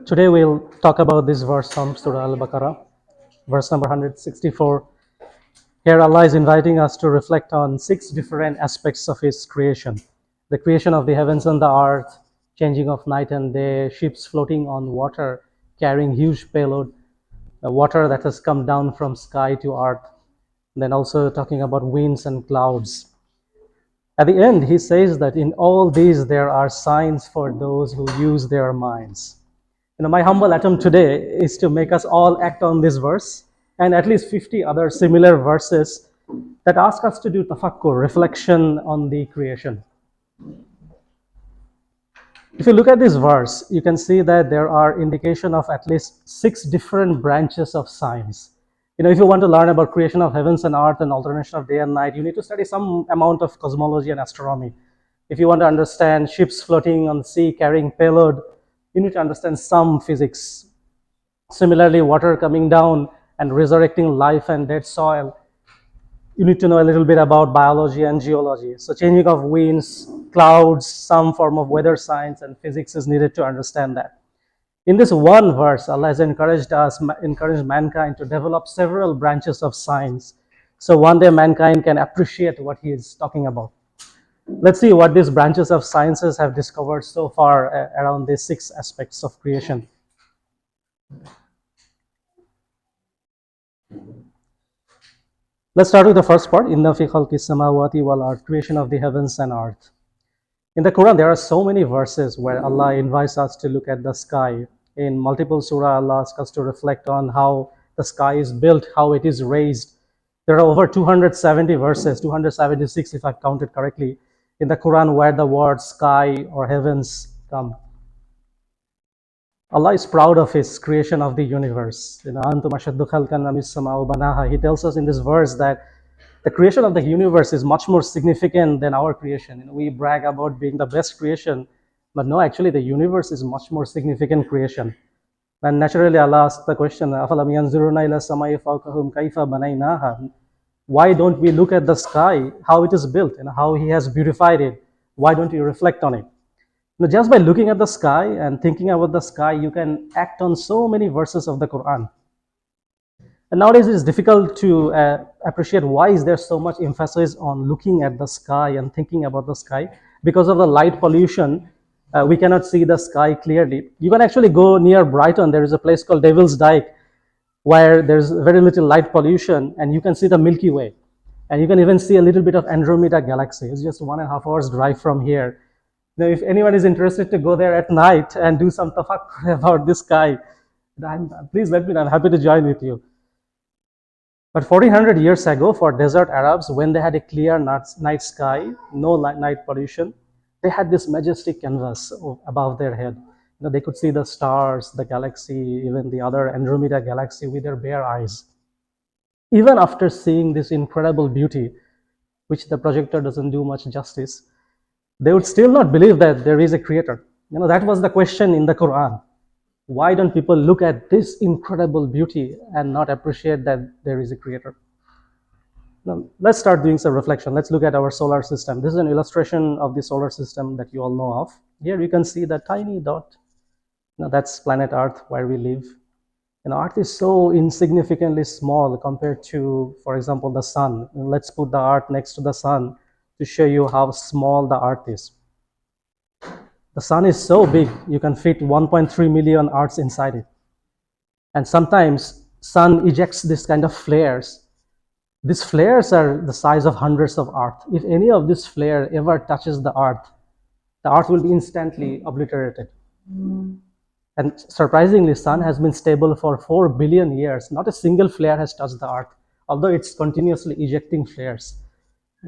Today we'll talk about this verse from Surah Al-Baqarah, verse number 164. Here Allah is inviting us to reflect on 6 different aspects of His creation. The creation of the heavens and the earth, changing of night and day, ships floating on water, carrying huge payload, water that has come down from sky to earth. Then also talking about winds and clouds. At the end, he says that in all these there are signs for those who use their minds. My humble attempt today is to make us all act on this verse and at least 50 other similar verses that ask us to do tafakkur, reflection on the creation. If you look at this verse, you can see that there are indication of at least 6 different branches of science. If you want to learn about creation of heavens and earth and alternation of day and night, you need to study some amount of cosmology and astronomy. If you want to understand ships floating on the sea carrying payload, you need to understand some physics. Similarly, water coming down and resurrecting life and dead soil, you need to know a little bit about biology and geology. So changing of winds, clouds, some form of weather science and physics is needed to understand that. In this one verse, Allah has encouraged mankind to develop several branches of science. So one day mankind can appreciate what he is talking about. Let's see what these branches of sciences have discovered so far around these 6 aspects of creation. Let's start with the first part, Inna fi khalqis samawati wal ard, creation of the heavens and earth. In the Quran, there are so many verses where Allah invites us to look at the sky. In multiple surah, Allah asks us to reflect on how the sky is built, how it is raised. There are over 270 verses, 276 if I've counted correctly, in the Quran where the word sky or heavens come. Allah is proud of His creation of the universe. He tells us in this verse that the creation of the universe is much more significant than our creation. We brag about being the best creation, but no, actually the universe is much more significant creation. And naturally Allah asks the question, why don't we look at the sky, how it is built and how He has beautified it? Why don't you reflect on it? Just by looking at the sky and thinking about the sky, you can act on so many verses of the Quran. And nowadays it is difficult to appreciate why is there so much emphasis on looking at the sky and thinking about the sky. Because of the light pollution, we cannot see the sky clearly. You can actually go near Brighton. There is a place called Devil's Dyke where there's very little light pollution and you can see the Milky Way. And you can even see a little bit of Andromeda galaxy. It's just 1.5 hours drive from here. If anyone is interested to go there at night and do some tafakkur about this sky, please let me know. I'm happy to join with you. But 1400 years ago, for desert Arabs, when they had a clear night sky, no night pollution, they had this majestic canvas above their head. They could see the stars, the galaxy, even the other Andromeda galaxy with their bare eyes. Even after seeing this incredible beauty, which the projector doesn't do much justice, they would still not believe that there is a creator. That was the question in the Quran. Why don't people look at this incredible beauty and not appreciate that there is a creator? Now, let's start doing some reflection. Let's look at our solar system. This is an illustration of the solar system that you all know of. Here you can see the tiny dot. That's planet Earth, where we live. Earth is so insignificantly small compared to, for example, the sun. Let's put the Earth next to the sun to show you how small the Earth is. The sun is so big, you can fit 1.3 million Earths inside it. And sometimes sun ejects this kind of flares. These flares are the size of hundreds of Earth. If any of this flare ever touches the Earth will be instantly obliterated. And surprisingly, sun has been stable for 4 billion years. Not a single flare has touched the Earth, although it's continuously ejecting flares.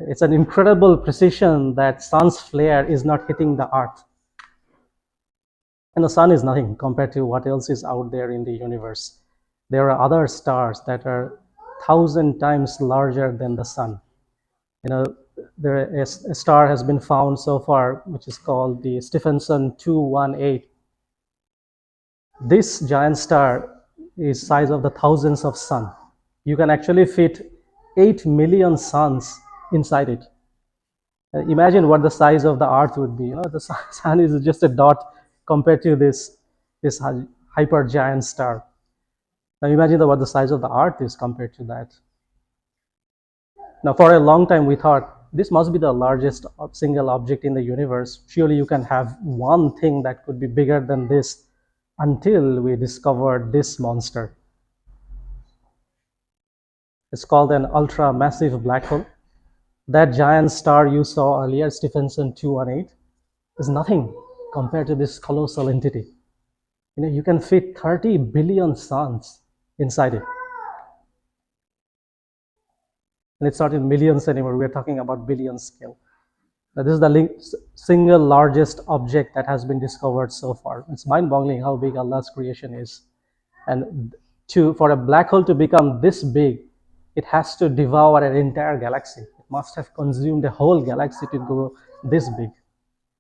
It's an incredible precision that sun's flare is not hitting the Earth. And the sun is nothing compared to what else is out there in the universe. There are other stars that are 1,000 times larger than the sun. A star has been found so far, which is called the Stephenson 218. This giant star is size of the thousands of sun. You can actually fit 8 million suns inside it. Imagine what the size of the Earth would be. The sun is just a dot compared to this. this hypergiant star. Now imagine what the size of the Earth is compared to that. Now, for a long time, we thought this must be the largest single object in the universe. Surely you can have one thing that could be bigger than this, until we discovered this monster. It's called an ultra massive black hole. That giant star you saw earlier, Stephenson 218, is nothing compared to this colossal entity. You can fit 30 billion suns inside it. And it's not in millions anymore, we're talking about billion scale. Now, this is the single largest object that has been discovered so far. It's mind-boggling how big Allah's creation is. And for a black hole to become this big, it has to devour an entire galaxy. It must have consumed a whole galaxy to grow this big.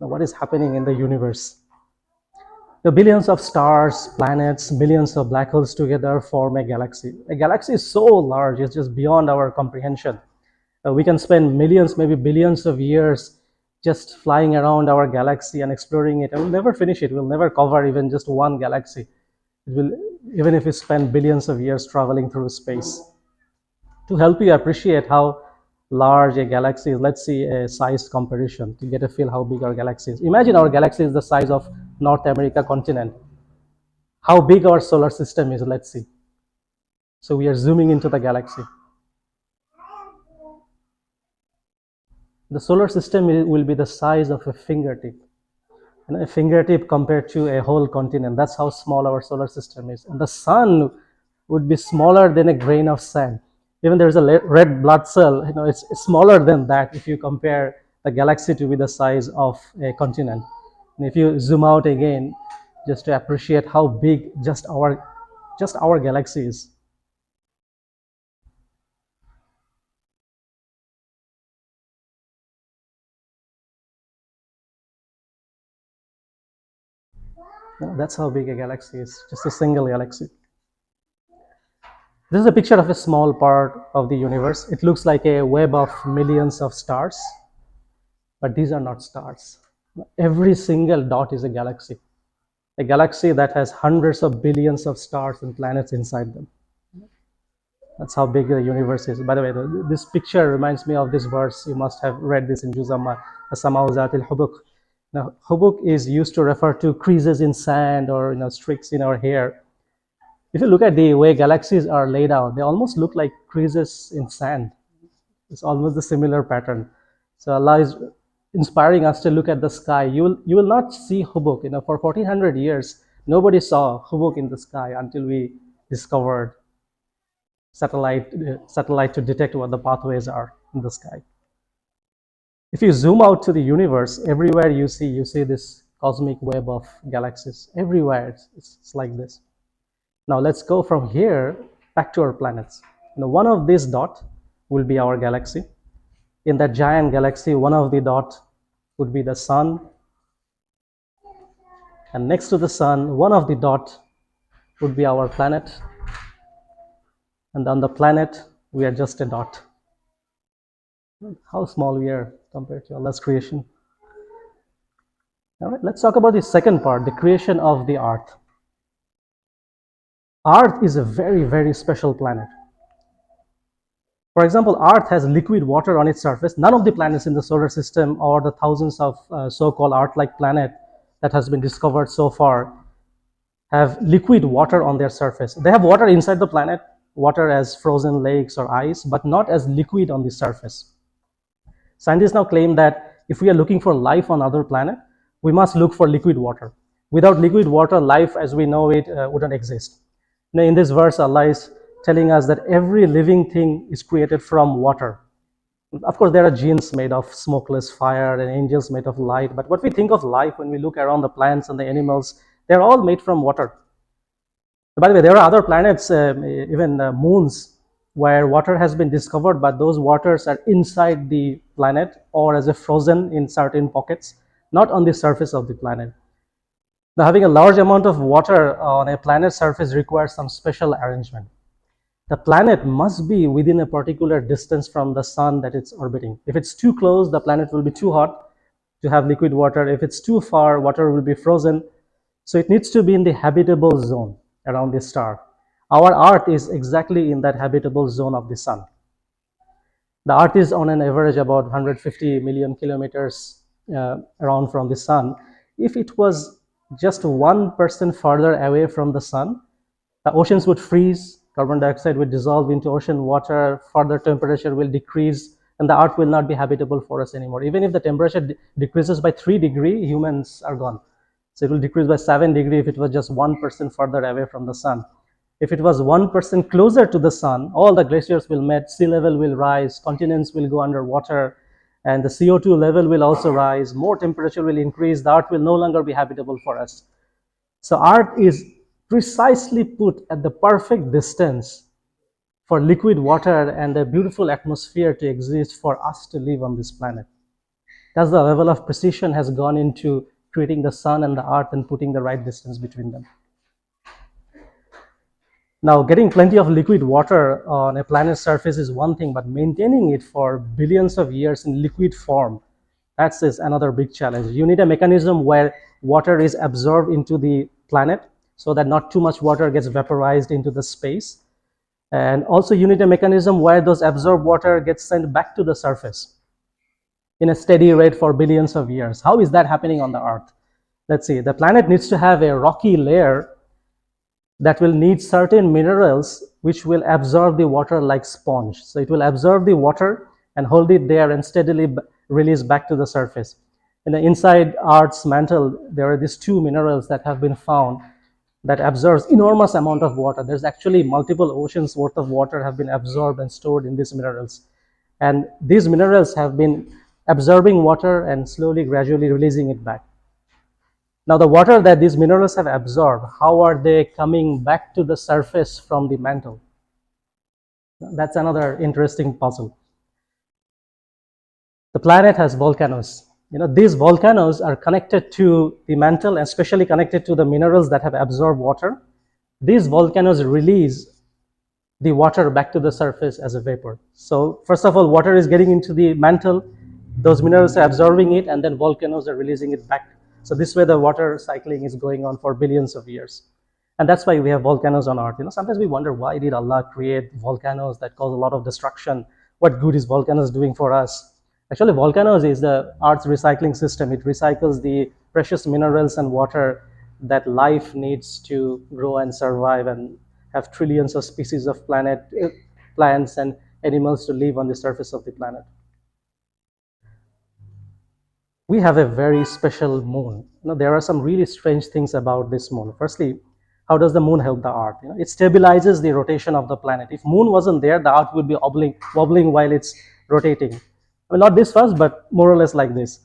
Now, what is happening in the universe? The billions of stars, planets, millions of black holes together form a galaxy. A galaxy is so large, it's just beyond our comprehension. We can spend millions, maybe billions of years just flying around our galaxy and exploring it, and we'll never finish it. We'll never cover even just one galaxy. It will, even if we spend billions of years traveling through space. To help you appreciate how large a galaxy is, let's see a size comparison to get a feel how big our galaxy is. Imagine our galaxy is the size of North America continent. How big our solar system is, let's see. So we are zooming into the galaxy. The solar system will be the size of a fingertip. A fingertip compared to a whole continent. That's how small our solar system is. And the sun would be smaller than a grain of sand. Even there's a red blood cell, it's smaller than that if you compare the galaxy to be the size of a continent. And if you zoom out again, just to appreciate how big just our galaxy is. That's how big a galaxy is, just a single galaxy. This is a picture of a small part of the universe. It looks like a web of millions of stars, but these are not stars. Every single dot is a galaxy that has hundreds of billions of stars and planets inside them. That's how big the universe is. By the way, this picture reminds me of this verse. You must have read this in Juzama, As-Sama'u Zatil Hubuk. Now, hubuk is used to refer to creases in sand or streaks in our hair. If you look at the way galaxies are laid out, they almost look like creases in sand. It's almost a similar pattern. So Allah is inspiring us to look at the sky. You will not see hubuk. For 1400 years, nobody saw hubuk in the sky until we discovered satellite to detect what the pathways are in the sky. If you zoom out to the universe, everywhere you see this cosmic web of galaxies. Everywhere it's like this. Now let's go from here back to our planets. One of these dots will be our galaxy. In that giant galaxy, one of the dots would be the sun. And next to the sun, one of the dots would be our planet. And on the planet, we are just a dot. How small we are compared to Allah's creation. All right, let's talk about the second part, the creation of the Earth. Earth is a very, very special planet. For example, Earth has liquid water on its surface. None of the planets in the solar system or the thousands of so-called Earth-like planets that has been discovered so far have liquid water on their surface. They have water inside the planet, water as frozen lakes or ice, but not as liquid on the surface. Scientists now claim that if we are looking for life on other planets, we must look for liquid water. Without liquid water, life as we know it wouldn't exist. Now, in this verse, Allah is telling us that every living thing is created from water. Of course, there are genes made of smokeless fire and angels made of light, but what we think of life when we look around the plants and the animals, they're all made from water. By the way, there are other planets, even moons, where water has been discovered, but those waters are inside the planet or as a frozen in certain pockets, not on the surface of the planet. Now, having a large amount of water on a planet's surface requires some special arrangement. The planet must be within a particular distance from the sun that it's orbiting. If it's too close, the planet will be too hot to have liquid water. If it's too far, water will be frozen. So it needs to be in the habitable zone around the star. Our Earth is exactly in that habitable zone of the sun. The Earth is on an average about 150 million kilometers around from the sun. If it was just 1% further away from the sun, the oceans would freeze, carbon dioxide would dissolve into ocean water, further temperature will decrease, and the Earth will not be habitable for us anymore. Even if the temperature decreases by 3 degrees, humans are gone. So it will decrease by 7 degrees if it was just 1% further away from the sun. If it was 1% closer to the sun, all the glaciers will melt, sea level will rise, continents will go underwater, and the CO2 level will also rise, more temperature will increase, the Earth will no longer be habitable for us. So Earth is precisely put at the perfect distance for liquid water and a beautiful atmosphere to exist for us to live on this planet. That's the level of precision has gone into creating the sun and the Earth and putting the right distance between them. Now, getting plenty of liquid water on a planet's surface is one thing, but maintaining it for billions of years in liquid form, that's is another big challenge. You need a mechanism where water is absorbed into the planet so that not too much water gets vaporized into the space. And also you need a mechanism where those absorbed water gets sent back to the surface in a steady rate for billions of years. How is that happening on the Earth? Let's see, the planet needs to have a rocky layer that will need certain minerals which will absorb the water like sponge. So it will absorb the water and hold it there and steadily release back to the surface. In the inside Earth's mantle, there are these two minerals that have been found that absorbs enormous amount of water. There's actually multiple oceans worth of water have been absorbed and stored in these minerals. And these minerals have been absorbing water and slowly, gradually releasing it back. Now, the water that these minerals have absorbed, how are they coming back to the surface from the mantle? That's another interesting puzzle. The planet has volcanoes. These volcanoes are connected to the mantle and especially connected to the minerals that have absorbed water. These volcanoes release the water back to the surface as a vapor. So first of all, water is getting into the mantle, those minerals are absorbing it, and then volcanoes are releasing it back. So this way the water cycling is going on for billions of years. And that's why we have volcanoes on Earth. Sometimes we wonder, why did Allah create volcanoes that cause a lot of destruction? What good is volcanoes doing for us? Actually, volcanoes is the Earth's recycling system. It recycles the precious minerals and water that life needs to grow and survive and have trillions of species of plants and animals to live on the surface of the planet. We have a very special moon. There are some really strange things about this moon. Firstly, how does the moon help the Earth? It stabilizes the rotation of the planet. If moon wasn't there, the Earth would be wobbling while it's rotating. Not this fast, but more or less like this.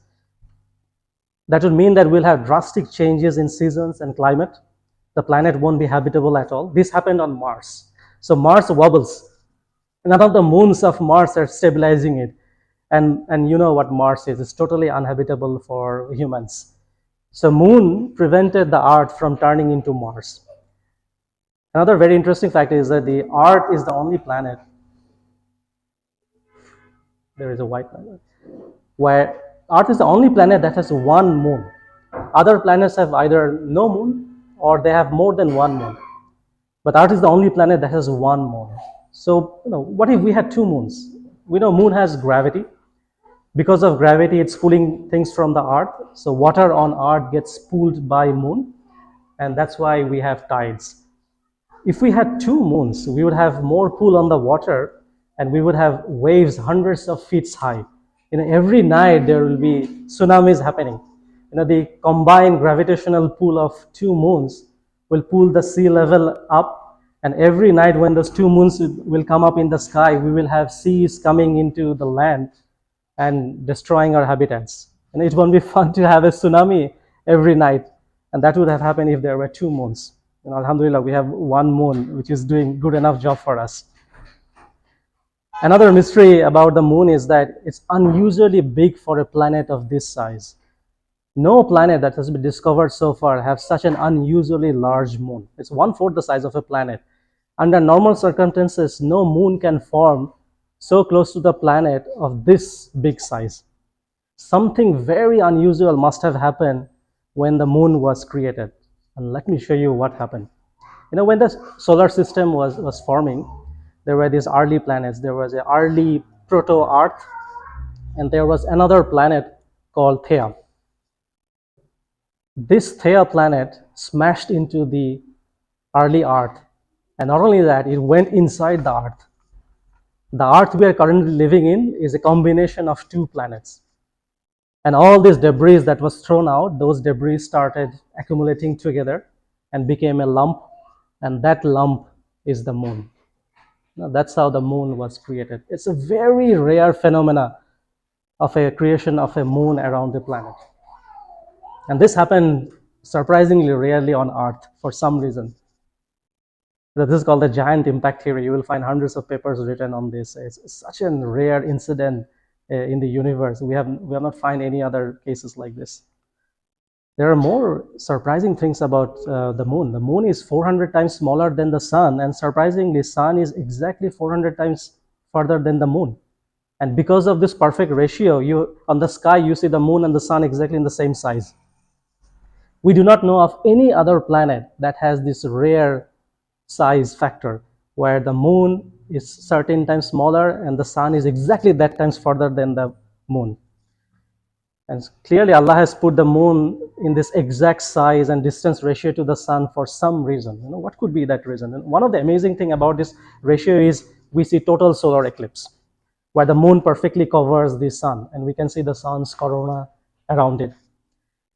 That would mean that we'll have drastic changes in seasons and climate. The planet won't be habitable at all. This happened on Mars. So Mars wobbles. None of the moons of Mars are stabilizing it. And you know what Mars is. It's totally uninhabitable for humans. So moon prevented the Earth from turning into Mars. Another very interesting fact is that the Earth is the only planet, there is a white planet, where Earth is the only planet that has one moon. Other planets have either no moon or they have more than one moon. But Earth is the only planet that has one moon. So, what if we had two moons? We know moon has gravity. Because of gravity, it's pulling things from the Earth. So water on Earth gets pulled by moon, and that's why we have tides. If we had two moons, we would have more pull on the water, and we would have waves hundreds of feet high. Every night there will be tsunamis happening. The combined gravitational pull of two moons will pull the sea level up, and every night when those two moons will come up in the sky, we will have seas coming into the land and destroying our habitats. And it won't be fun to have a tsunami every night. And that would have happened if there were two moons. Alhamdulillah, we have one moon, which is doing good enough job for us. Another mystery about the moon is that it's unusually big for a planet of this size. No planet that has been discovered so far has such an unusually large moon. It's 1/4 the size of a planet. Under normal circumstances, no moon can form so close to the planet of this big size. Something very unusual must have happened when the moon was created. And let me show you what happened. When the solar system was forming, there were these early planets. There was an early proto-Earth, and there was another planet called Theia. This Theia planet smashed into the early Earth, and not only that, it went inside the Earth. The Earth we are currently living in is a combination of two planets. And all this debris that was thrown out, those debris started accumulating together and became a lump, and that lump is the moon. Now, that's how the moon was created. It's a very rare phenomena of a creation of a moon around the planet. And this happened surprisingly rarely on Earth for some reason. This is called the giant impact theory. You will find hundreds of papers written on this. It's such a rare incident in the universe. We have not found any other cases like this. There are more surprising things about the moon. The moon is 400 times smaller than the sun, and surprisingly, sun is exactly 400 times further than the moon. And because of this perfect ratio, you on the sky you see the moon and the sun exactly in the same size. We do not know of any other planet that has this rare size factor where the moon is certain times smaller and the sun is exactly that times further than the moon. And clearly Allah has put the moon in this exact size and distance ratio to the sun for some reason. What could be that reason? And one of the amazing thing about this ratio is we see total solar eclipse, where the moon perfectly covers the sun and we can see the sun's corona around it.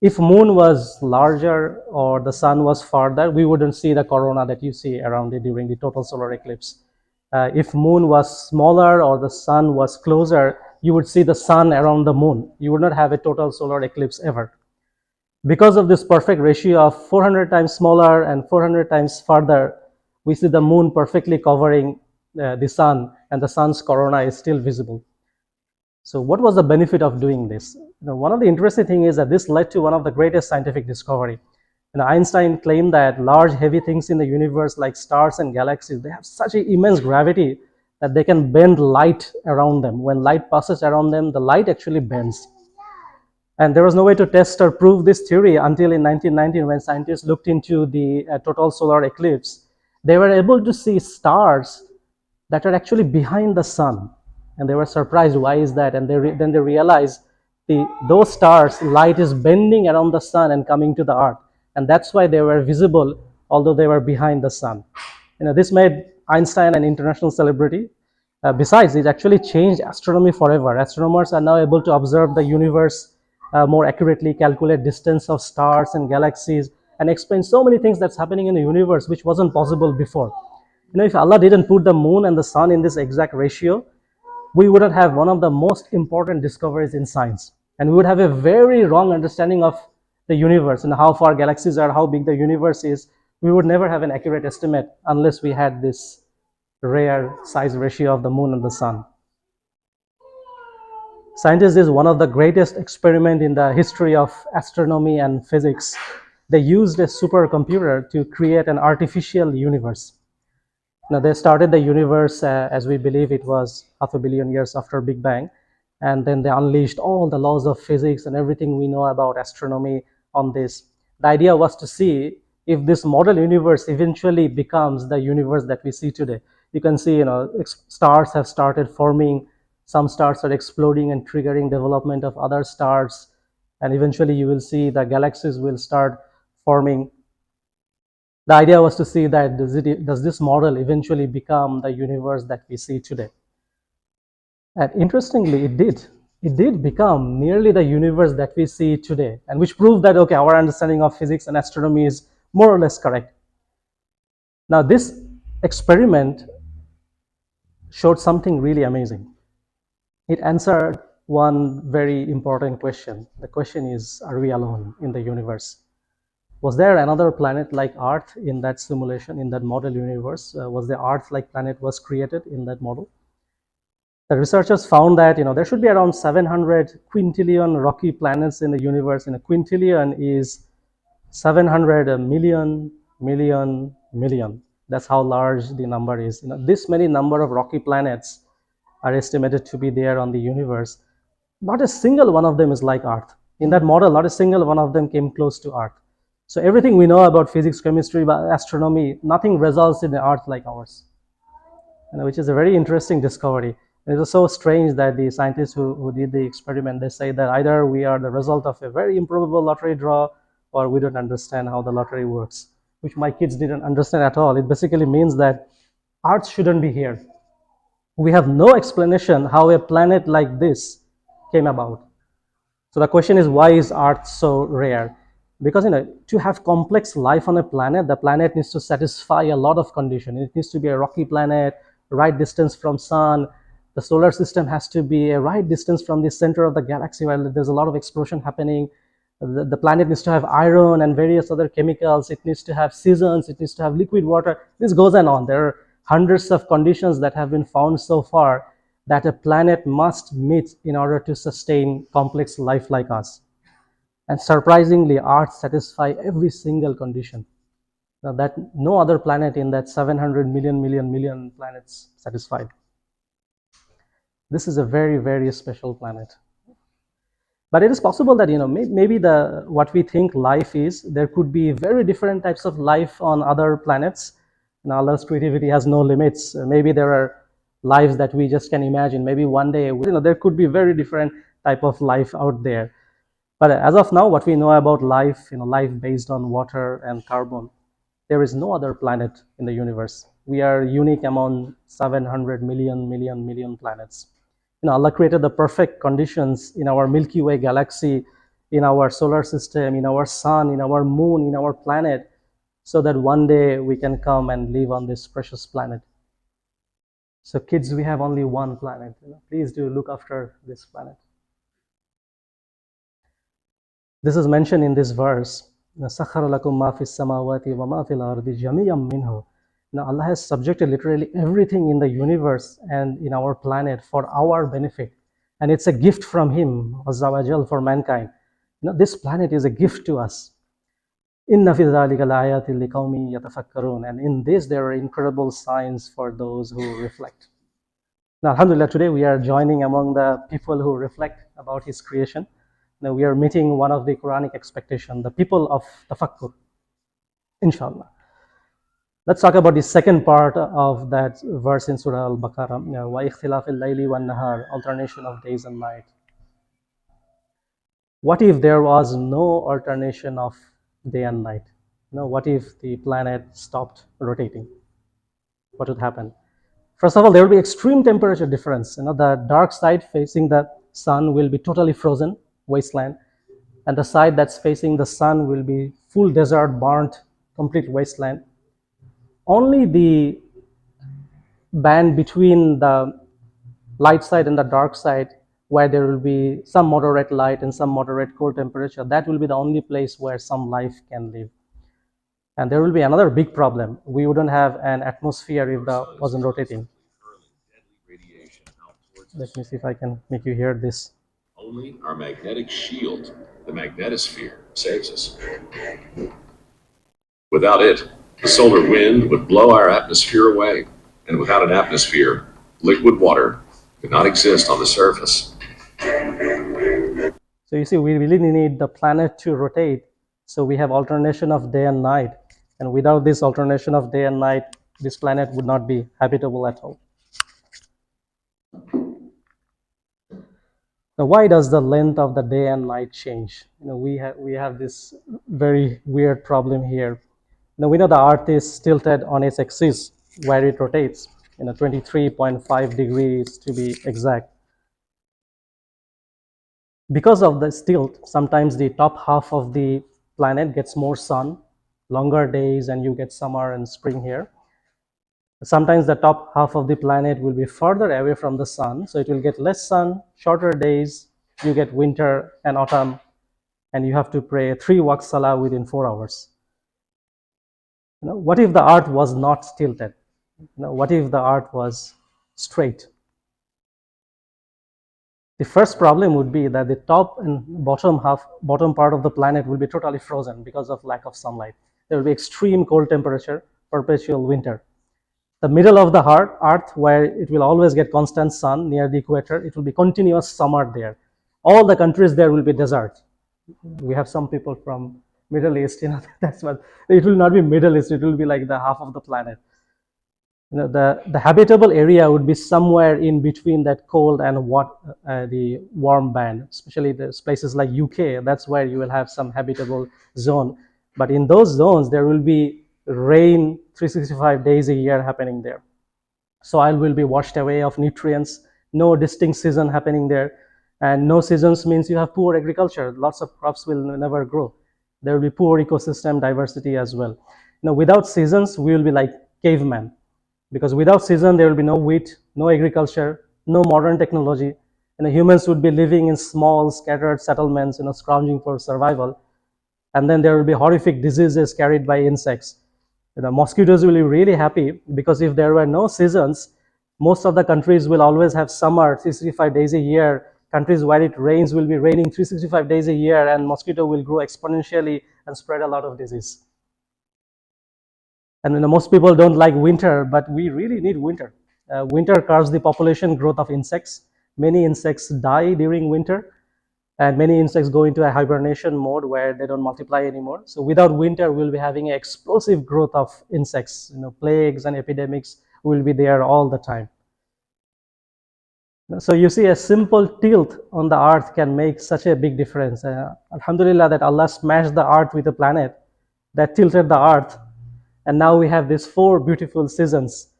If moon was larger or the sun was farther, we wouldn't see the corona that you see around it during the total solar eclipse. If moon was smaller or the sun was closer, you would see the sun around the moon. You would not have a total solar eclipse ever. Because of this perfect ratio of 400 times smaller and 400 times farther, we see the moon perfectly covering the sun, and the sun's corona is still visible. So what was the benefit of doing this? One of the interesting things is that this led to one of the greatest scientific discovery. Einstein claimed that large heavy things in the universe like stars and galaxies, they have such an immense gravity that they can bend light around them. When light passes around them, the light actually bends. And there was no way to test or prove this theory until in 1919 when scientists looked into the total solar eclipse. They were able to see stars that are actually behind the sun, and they were surprised, why is that? And then they realized those stars light is bending around the sun and coming to the earth, and that's why they were visible although they were behind the sun. This made Einstein an international celebrity. Besides, it actually changed astronomy forever. Astronomers are now able to observe the universe more accurately, calculate distance of stars and galaxies, and explain so many things that's happening in the universe which wasn't possible before. If Allah didn't put the moon and the sun in this exact ratio, we wouldn't have one of the most important discoveries in science. And we would have a very wrong understanding of the universe and how far galaxies are, how big the universe is. We would never have an accurate estimate unless we had this rare size ratio of the moon and the sun. Scientists did one of the greatest experiments in the history of astronomy and physics. They used a supercomputer to create an artificial universe. Now, they started the universe as we believe it was 500 million years after Big Bang, and then they unleashed all the laws of physics and everything we know about astronomy on this. The idea was to see if this model universe eventually becomes the universe that we see today. You can see, stars have started forming. Some stars are exploding and triggering development of other stars, and eventually you will see the galaxies will start forming. The idea was to see that does this model eventually become the universe that we see today? And interestingly, it did. It did become nearly the universe that we see today, and which proved that, okay, our understanding of physics and astronomy is more or less correct. Now, this experiment showed something really amazing. It answered one very important question. The question is, are we alone in the universe? Was there another planet like Earth in that simulation, in that model universe? Was the Earth-like planet was created in that model? The researchers found that there should be around 700 quintillion rocky planets in the universe, and a quintillion is 700 million. That's how large the number is. This many number of rocky planets are estimated to be there on the universe. Not a single one of them is like Earth. In that model, not a single one of them came close to Earth. So everything we know about physics, chemistry, astronomy, nothing results in the Earth like ours, which is a very interesting discovery. It is so strange that the scientists who did the experiment, they say that either we are the result of a very improbable lottery draw, or we don't understand how the lottery works, which my kids didn't understand at all. It basically means that Earth shouldn't be here. We have no explanation how a planet like this came about. So the question is, why is Earth so rare? Because to have complex life on a planet, the planet needs to satisfy a lot of conditions. It needs to be a rocky planet, right distance from sun. The solar system has to be a right distance from the center of the galaxy where there's a lot of explosion happening. The planet needs to have iron and various other chemicals. It needs to have seasons. It needs to have liquid water. This goes on. There are hundreds of conditions that have been found so far that a planet must meet in order to sustain complex life like us. And surprisingly, Earth satisfies every single condition. Now that no other planet in that 700 million planets satisfied. This is a very, very special planet. But it is possible that maybe the what we think life is, there could be very different types of life on other planets. And Allah's creativity has no limits. Maybe there are lives that we just can imagine. Maybe one day there could be very different type of life out there. But as of now, what we know about life, life based on water and carbon, there is no other planet in the universe. We are unique among 700 million planets. Allah created the perfect conditions in our Milky Way galaxy, in our solar system, in our sun, in our moon, in our planet, so that one day we can come and live on this precious planet. So kids, we have only one planet. Please do look after this planet. This is mentioned in this verse. سَخَّرَ لَكُم مَا فِي السَّمَاوَاتِ وَمَا فِي الْأَرْضِ جَمِيعًا مِّنْهُ. Now Allah has subjected literally everything in the universe and in our planet for our benefit. And it's a gift from Him, Azza wa Jal, for mankind. This planet is a gift to us. إِنَّ فِي ذَلِكَ لَآيَاتٍ لِقَوْمٍ يَتَفَكَّرُونَ. And in this there are incredible signs for those who reflect. Now, alhamdulillah, today we are joining among the people who reflect about His creation. Now we are meeting one of the Quranic expectation, the people of tafakkur, inshallah. Let's talk about the second part of that verse in Surah Al-Baqarah, وَإِخْتِلَافِ اللَّيْلِ وَالنَّهَارِ, alternation of days and night. What if there was no alternation of day and night? What if the planet stopped rotating? What would happen? First of all, there will be extreme temperature difference. The dark side facing the sun will be totally frozen, wasteland, and the side that's facing the sun will be full desert, burnt, complete wasteland. Only the band between the light side and the dark side, where there will be some moderate light and some moderate cold temperature, that will be the only place where some life can live. And there will be another big problem. We wouldn't have an atmosphere if the wasn't rotating. Let me see if I can make you hear this. Only our magnetic shield, the magnetosphere, saves us. Without it, the solar wind would blow our atmosphere away, and without an atmosphere, liquid water could not exist on the surface. So you see, we really need the planet to rotate, so we have alternation of day and night. And without this alternation of day and night, this planet would not be habitable at all. Now, why does the length of the day and night change? We have this very weird problem here. Now, we know the Earth is tilted on its axis where it rotates, 23.5 degrees to be exact. Because of the tilt, sometimes the top half of the planet gets more sun, longer days, and you get summer and spring here. Sometimes the top half of the planet will be further away from the sun, so it will get less sun, shorter days, you get winter and autumn, and you have to pray 3 waqt salah within 4 hours. What if the Earth was not tilted? What if the Earth was straight? The first problem would be that the top and bottom part of the planet will be totally frozen because of lack of sunlight. There will be extreme cold temperature, perpetual winter. The middle of the Earth, where it will always get constant sun near the equator, it will be continuous summer there. All the countries there will be desert. We have some people from Middle East, that's what it will not be. Middle East, it will be like the half of the planet. The habitable area would be somewhere in between that cold and what the warm band, especially the places like UK. That's where you will have some habitable zone. But in those zones, there will be rain 365 days a year happening there. Soil will be washed away of nutrients, no distinct season happening there. And no seasons means you have poor agriculture. Lots of crops will never grow. There will be poor ecosystem diversity as well. Without seasons, we will be like caveman, because without season there will be no wheat, no agriculture, no modern technology, and the humans would be living in small scattered settlements, scrounging for survival. And then there will be horrific diseases carried by insects. Mosquitoes will be really happy, because if there were no seasons, most of the countries will always have summer 365 days a year. Countries where it rains will be raining 365 days a year, and mosquito will grow exponentially and spread a lot of disease. And most people don't like winter, but we really need winter. Winter curbs the population growth of insects. Many insects die during winter, and many insects go into a hibernation mode where they don't multiply anymore. So without winter, we'll be having an explosive growth of insects. Plagues and epidemics will be there all the time. So you see, a simple tilt on the earth can make such a big difference. Alhamdulillah that Allah smashed the earth with a planet that tilted the earth, and now we have these 4 beautiful seasons.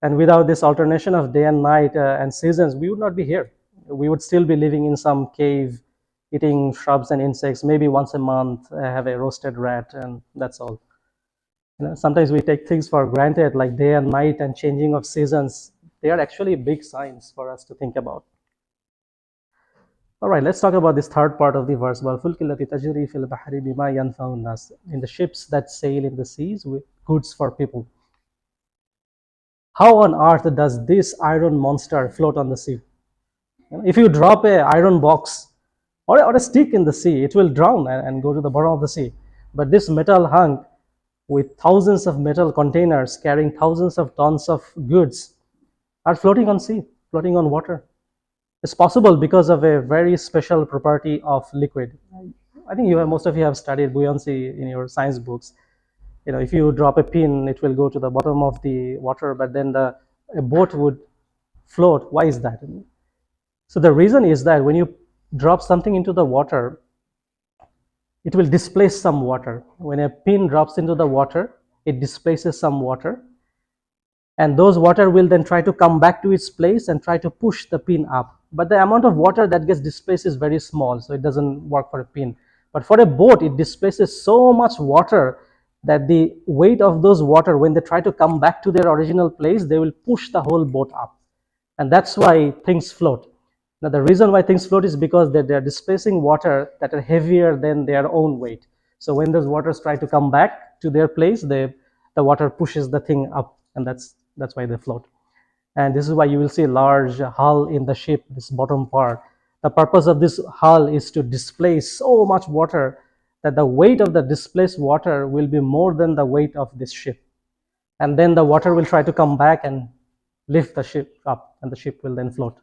And without this alternation of day and night and seasons, we would not be here. We would still be living in some cave, eating shrubs and insects. Maybe once a month, have a roasted rat, and that's all. Sometimes we take things for granted, like day and night and changing of seasons. They are actually big signs for us to think about. All right, let's talk about this third part of the verse. In the ships that sail in the seas with goods for people. How on earth does this iron monster float on the sea? If you drop a iron box or a stick in the sea, it will drown and go to the bottom of the sea. But this metal hunk with thousands of metal containers carrying thousands of tons of goods are floating on sea, floating on water. It's possible because of a very special property of liquid. I think most of you have studied buoyancy in your science books. If you drop a pin, it will go to the bottom of the water, but then a boat would float. Why is that? So the reason is that when you drop something into the water, it will displace some water. When a pin drops into the water, it displaces some water, and those water will then try to come back to its place and try to push the pin up. But the amount of water that gets displaced is very small, so it doesn't work for a pin. But for a boat, it displaces so much water that the weight of those water, when they try to come back to their original place, they will push the whole boat up. And that's why things float. Now, the reason why things float is because they're displacing water that are heavier than their own weight. So when those waters try to come back to their place, the water pushes the thing up, and that's why they float. And this is why you will see a large hull in the ship, this bottom part. The purpose of this hull is to displace so much water that the weight of the displaced water will be more than the weight of this ship. And then the water will try to come back and lift the ship up, and the ship will then float.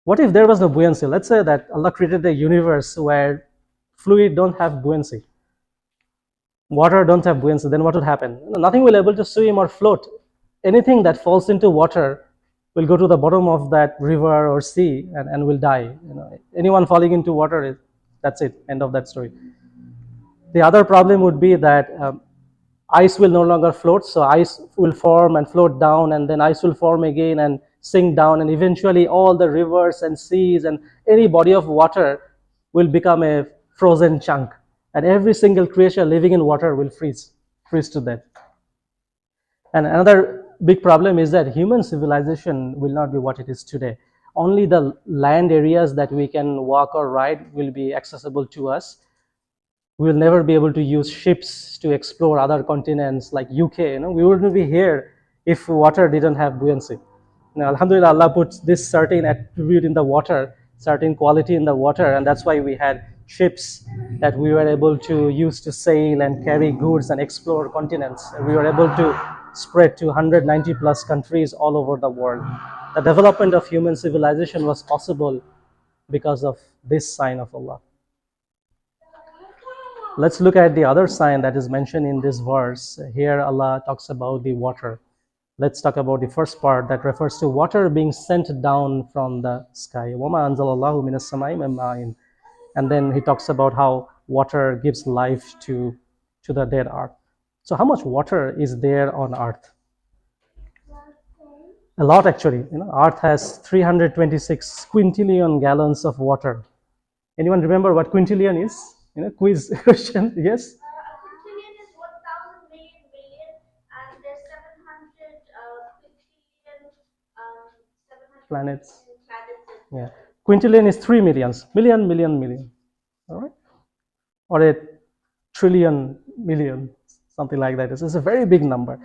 What if there was no buoyancy? Let's say that Allah created a universe where fluid don't have buoyancy, water don't have buoyancy. Then what would happen? Nothing will be able to swim or float. Anything that falls into water will go to the bottom of that river or sea and will die. Anyone falling into water, that's it, end of that story. The other problem would be that ice will no longer float, so ice will form and float down, and then ice will form again and sink down, and eventually all the rivers and seas and any body of water will become a frozen chunk, and every single creature living in water will freeze to death. And another big problem is that human civilization will not be what it is today. Only the land areas that we can walk or ride will be accessible to us. We will never be able to use ships to explore other continents like UK. We wouldn't be here if water didn't have buoyancy. Alhamdulillah, Allah puts this certain attribute in the water, certain quality in the water, and that's why we had ships that we were able to use to sail and carry goods and explore continents. We were able to spread to 190 plus countries all over the world. The development of human civilization was possible because of this sign of Allah. Let's look at the other sign that is mentioned in this verse. Here Allah talks about the water. Let's talk about the first part that refers to water being sent down from the sky. وَمَا أَنزَلَ اللَّهُ مِنَ السَّمَاءِ مِن مَّاءٍ. And then he talks about how water gives life to the dead earth. So how much water is there on earth? A lot, actually. Earth has 326 quintillion gallons of water. Anyone remember what quintillion is? Quiz question. Yes. Quintillion is 1,000 million billion, and there's 700 quintillion, 700 Planets. planets. Yeah. Quintillion is 3 millions. Million. All right. Or a trillion million, something like that. It's a very big number.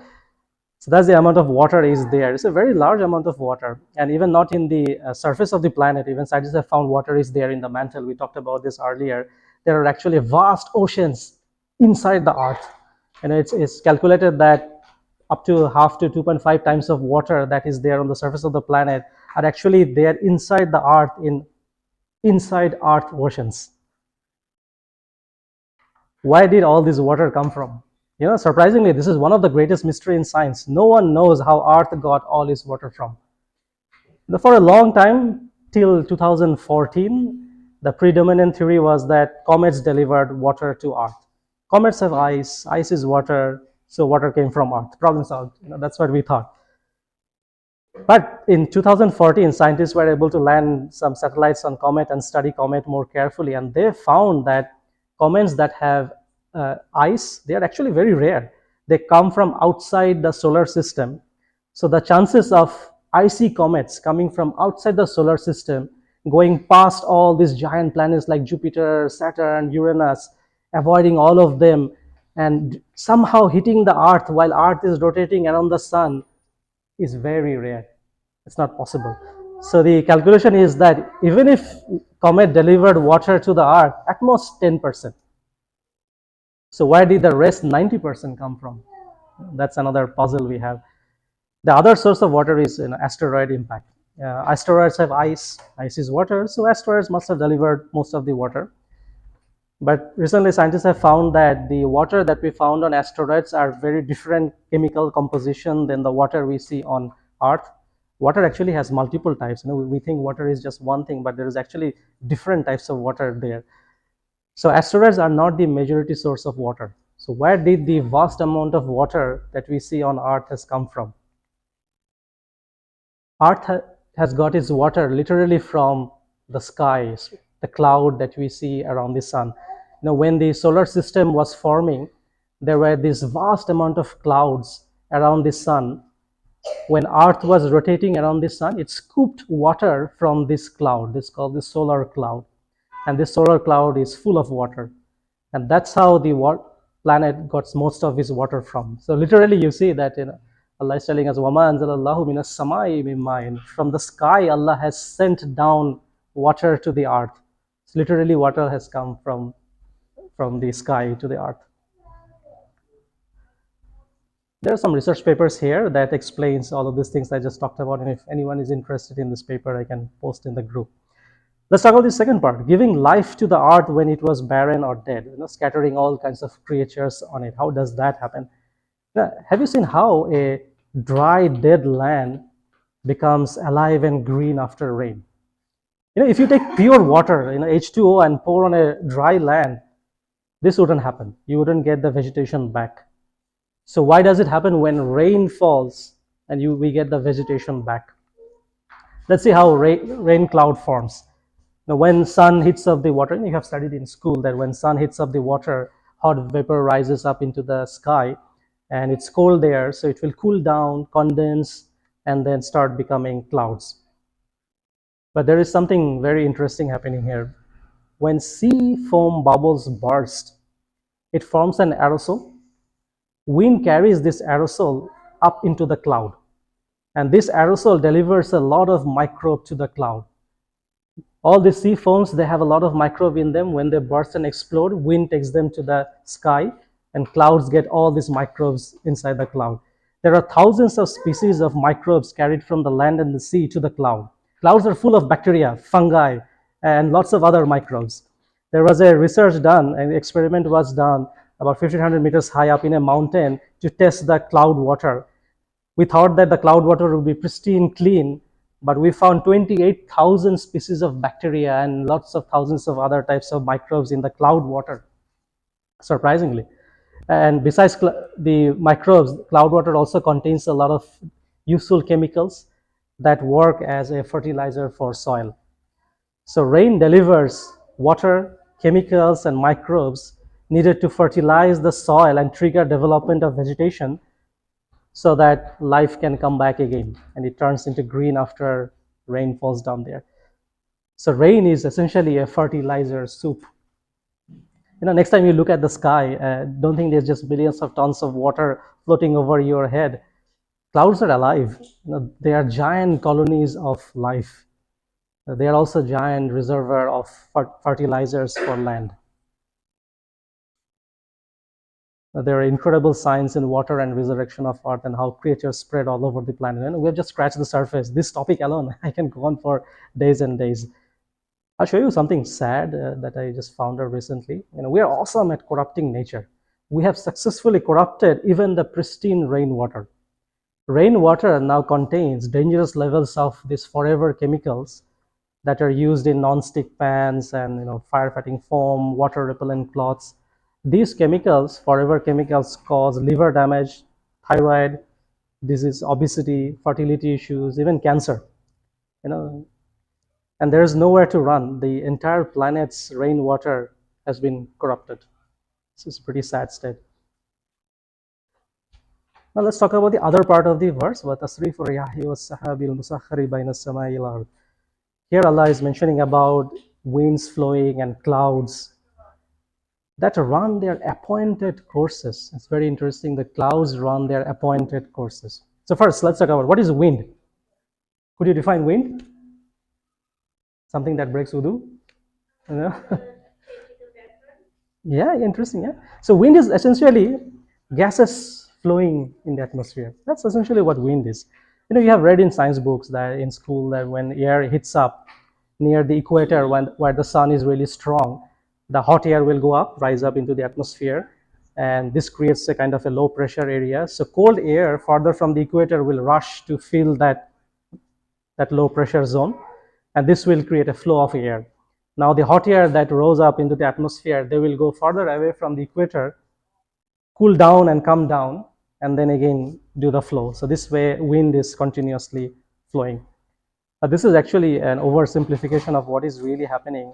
So that's the amount of water is there. It's a very large amount of water, and even not in the surface of the planet. Even scientists have found water is there in the mantle. We talked about this earlier. There are actually vast oceans inside the Earth, and it's calculated that up to half to 2.5 times of water that is there on the surface of the planet are actually there inside the Earth in inside Earth oceans. Where did all this water come from? Surprisingly, this is one of the greatest mystery in science. No one knows how Earth got all its water from. For a long time, till 2014, the predominant theory was that comets delivered water to Earth. Comets have ice is water, so water came from Earth. Problem solved. That's what we thought. But in 2014, scientists were able to land some satellites on Comet and study Comet more carefully, and they found that comets that have ice, they are actually very rare. They come from outside the solar system. So the chances of icy comets coming from outside the solar system, going past all these giant planets like Jupiter, Saturn, Uranus, avoiding all of them, and somehow hitting the Earth while Earth is rotating around the sun is very rare. It's not possible. So the calculation is that even if comet delivered water to the Earth, at most 10%. So where did the rest 90% come from? That's another puzzle we have. The other source of water is asteroid impact. Asteroids have ice. Ice is water, so asteroids must have delivered most of the water. But recently, scientists have found that the water that we found on asteroids are very different chemical composition than the water we see on Earth. Water actually has multiple types. We think water is just one thing, but there is actually different types of water there. So asteroids are not the majority source of water. So where did the vast amount of water that we see on Earth has come from? Earth has got its water literally from the skies, the cloud that we see around the sun. When the solar system was forming, there were this vast amount of clouds around the sun. When Earth was rotating around the sun, it scooped water from this cloud. This is called the solar cloud. And this solar cloud is full of water. And that's how the planet got most of its water from. So literally you see that Allah is telling us, وَمَا أَنزَلَ اللَّهُ مِنَ السَّمَاءِ مِن مَّاءٍ. From the sky, Allah has sent down water to the earth. So literally water has come from the sky to the earth. There are some research papers here that explains all of these things I just talked about, and if anyone is interested in this paper, I can post in the group. Let's talk about the second part, giving life to the earth when it was barren or dead, scattering all kinds of creatures on it. How does that happen? Now, have you seen how a dry, dead land becomes alive and green after rain? If you take pure water, H2O, and pour on a dry land, this wouldn't happen. You wouldn't get the vegetation back. So why does it happen when rain falls and we get the vegetation back? Let's see how rain cloud forms. Now, when sun hits up the water, and you have studied in school that when sun hits up the water, hot vapor rises up into the sky, and it's cold there, so it will cool down, condense, and then start becoming clouds. But there is something very interesting happening here. When sea foam bubbles burst, it forms an aerosol. Wind carries this aerosol up into the cloud, and this aerosol delivers a lot of microbe to the cloud. All the sea foams, they have a lot of microbe in them. When they burst and explode, wind takes them to the sky, and clouds get all these microbes inside the cloud. There are thousands of species of microbes carried from the land and the sea to the cloud. Clouds are full of bacteria, fungi, and lots of other microbes. There was a research done, an experiment was done about 1500 meters high up in a mountain to test the cloud water. We thought that the cloud water would be pristine, clean, but we found 28,000 species of bacteria and lots of thousands of other types of microbes in the cloud water, surprisingly. And besides the microbes, cloud water also contains a lot of useful chemicals that work as a fertilizer for soil. So rain delivers water, chemicals, and microbes needed to fertilize the soil and trigger development of vegetation so that life can come back again and it turns into green after rain falls down there. So rain is essentially a fertilizer soup. Next time you look at the sky, don't think there's just billions of tons of water floating over your head. Clouds are alive. They are giant colonies of life. They are also giant reservoir of fertilizers for land. There are incredible signs in water and resurrection of earth and how creatures spread all over the planet. And we have just scratched the surface. This topic alone, I can go on for days and days. I'll show you something sad that I just found out recently. We are awesome at corrupting nature. We have successfully corrupted even the pristine rainwater. Rainwater now contains dangerous levels of these forever chemicals that are used in non-stick pans and firefighting foam, water repellent cloths. These chemicals, forever chemicals, cause liver damage, thyroid disease, obesity, fertility issues, even cancer. And there is nowhere to run. The entire planet's rainwater has been corrupted. This is pretty sad state. Now let's talk about the other part of the verse. Here Allah is mentioning about winds flowing and clouds that run their appointed courses. It's very interesting. The clouds run their appointed courses. So first, let's talk about what is wind. Could you define wind? Something that breaks wudu? Yeah, interesting. Yeah. So wind is essentially gases flowing in the atmosphere. That's essentially what wind is. You have read in science books that in school that when air hits up near the equator, where the sun is really strong, the hot air will go up, rise up into the atmosphere, and this creates a kind of a low pressure area. So cold air further from the equator will rush to fill that low pressure zone, and this will create a flow of air. Now the hot air that rose up into the atmosphere, they will go further away from the equator, cool down and come down, and then again do the flow. So this way wind is continuously flowing. This is actually an oversimplification of what is really happening.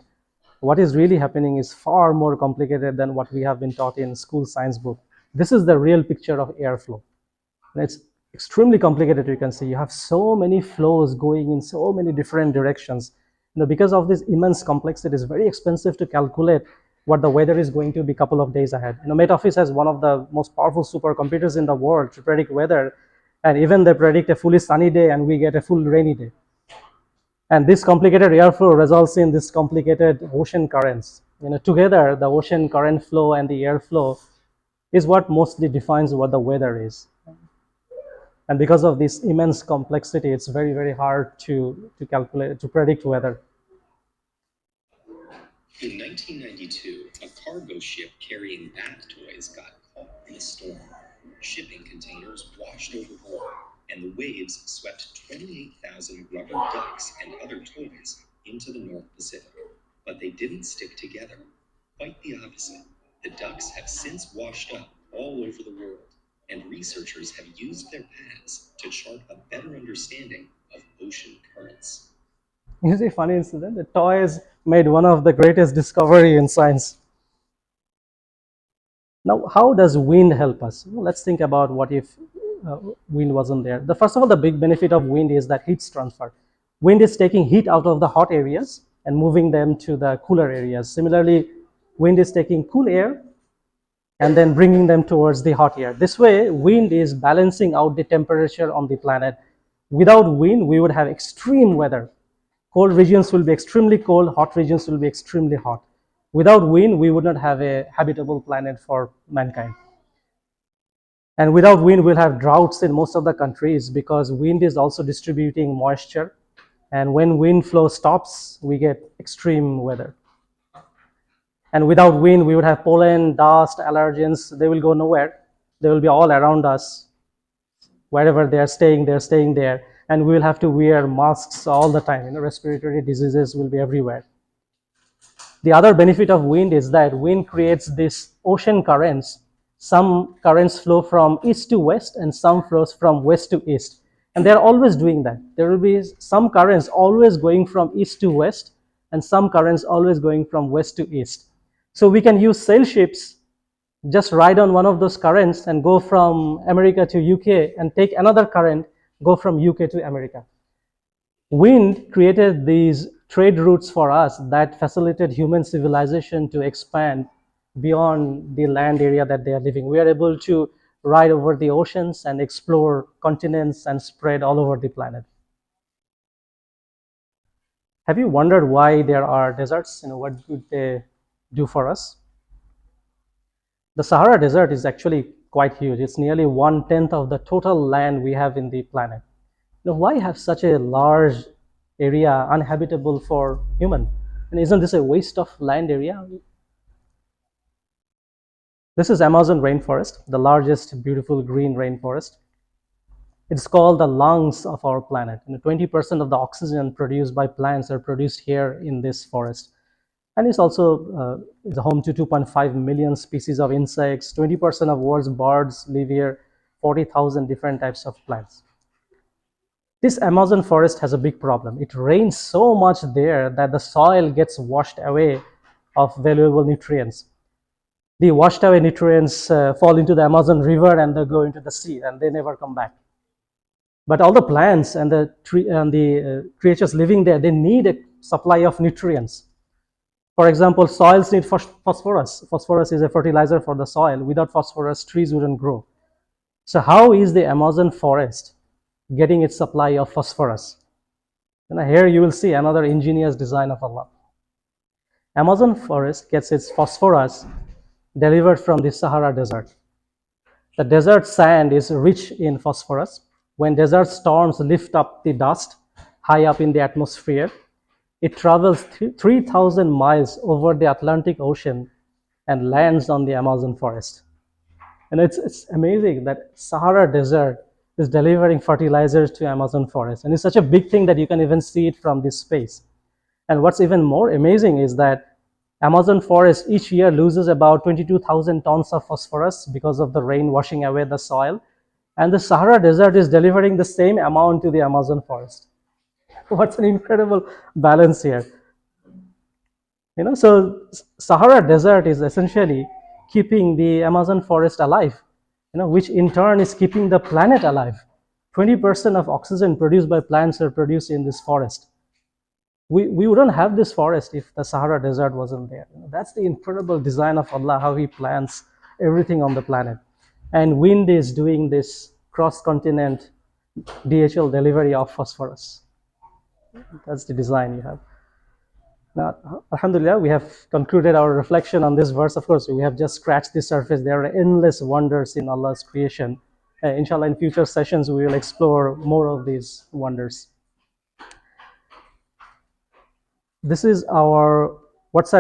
What is really happening is far more complicated than what we have been taught in school science book. This is the real picture of airflow. And it's extremely complicated. You can see you have so many flows going in so many different directions. Because of this immense complexity, it's very expensive to calculate what the weather is going to be a couple of days ahead. Met Office has one of the most powerful supercomputers in the world to predict weather, and even they predict a fully sunny day and we get a full rainy day. And this complicated airflow results in this complicated ocean currents. Together, the ocean current flow and the airflow is what mostly defines what the weather is. And because of this immense complexity, it's very, very hard to calculate, to predict weather. In 1992, a cargo ship carrying bath toys got caught in a storm. Shipping containers washed overboard, and the waves swept 28,000 rubber ducks and other toys into the North Pacific. But they didn't stick together. Quite the opposite. The ducks have since washed up all over the world, and researchers have used their paths to chart a better understanding of ocean currents. You see, funny incident, the toys made one of the greatest discovery in science. Now, how does wind help us? Let's think about what if wind wasn't there. First of all, the big benefit of wind is that heat transfer. Wind is taking heat out of the hot areas and moving them to the cooler areas. Similarly, wind is taking cool air and then bringing them towards the hot air. This way, wind is balancing out the temperature on the planet. Without wind, we would have extreme weather. Cold regions will be extremely cold, hot regions will be extremely hot. Without wind, we would not have a habitable planet for mankind. And without wind, we'll have droughts in most of the countries because wind is also distributing moisture. And when wind flow stops, we get extreme weather. And without wind, we would have pollen, dust, allergens. They will go nowhere. They will be all around us. Wherever they are staying, they're staying there. And we will have to wear masks all the time. Respiratory diseases will be everywhere. The other benefit of wind is that wind creates these ocean currents. Some currents flow from east to west and some flows from west to east. And they're always doing that. There will be some currents always going from east to west and some currents always going from west to east. So we can use sail ships, just ride on one of those currents and go from America to UK and take another current, go from UK to America. Wind created these trade routes for us that facilitated human civilization to expand beyond the land area that they are living. We are able to ride over the oceans and explore continents and spread all over the planet. Have you wondered why there are deserts? What would they do for us? The Sahara Desert is actually quite huge. It's nearly 1/10 of the total land we have in the planet. Why have such a large area uninhabitable for human? And isn't this a waste of land area? This is Amazon rainforest, the largest beautiful green rainforest. It's called the lungs of our planet. 20% of the oxygen produced by plants are produced here in this forest. And it's also is home to 2.5 million species of insects. 20% of world's birds live here. 40,000 different types of plants. This Amazon forest has a big problem. It rains so much there that the soil gets washed away of valuable nutrients. The washed away nutrients fall into the Amazon river and they go into the sea and they never come back. But all the plants and the creatures living there, they need a supply of nutrients. For example, soils need phosphorus. Phosphorus is a fertilizer for the soil. Without phosphorus, trees wouldn't grow. So how is the Amazon forest getting its supply of phosphorus? And here you will see another ingenious design of Allah. Amazon forest gets its phosphorus delivered from the Sahara Desert. The desert sand is rich in phosphorus. When desert storms lift up the dust high up in the atmosphere, it travels 3,000 miles over the Atlantic Ocean and lands on the Amazon forest. And it's amazing that Sahara Desert is delivering fertilizers to Amazon forest. And it's such a big thing that you can even see it from this space. And what's even more amazing is that Amazon forest each year loses about 22,000 tons of phosphorus because of the rain washing away the soil. And the Sahara Desert is delivering the same amount to the Amazon forest. What's an incredible balance here. So Sahara Desert is essentially keeping the Amazon forest alive, which in turn is keeping the planet alive. 20% of oxygen produced by plants are produced in this forest. We wouldn't have this forest if the Sahara Desert wasn't there. That's the incredible design of Allah, how He plans everything on the planet. And wind is doing this cross-continent DHL delivery of phosphorus. That's the design you have. Now, Alhamdulillah, we have concluded our reflection on this verse. Of course, we have just scratched the surface. There are endless wonders in Allah's creation. Inshallah, in future sessions, we will explore more of these wonders. This is our WhatsApp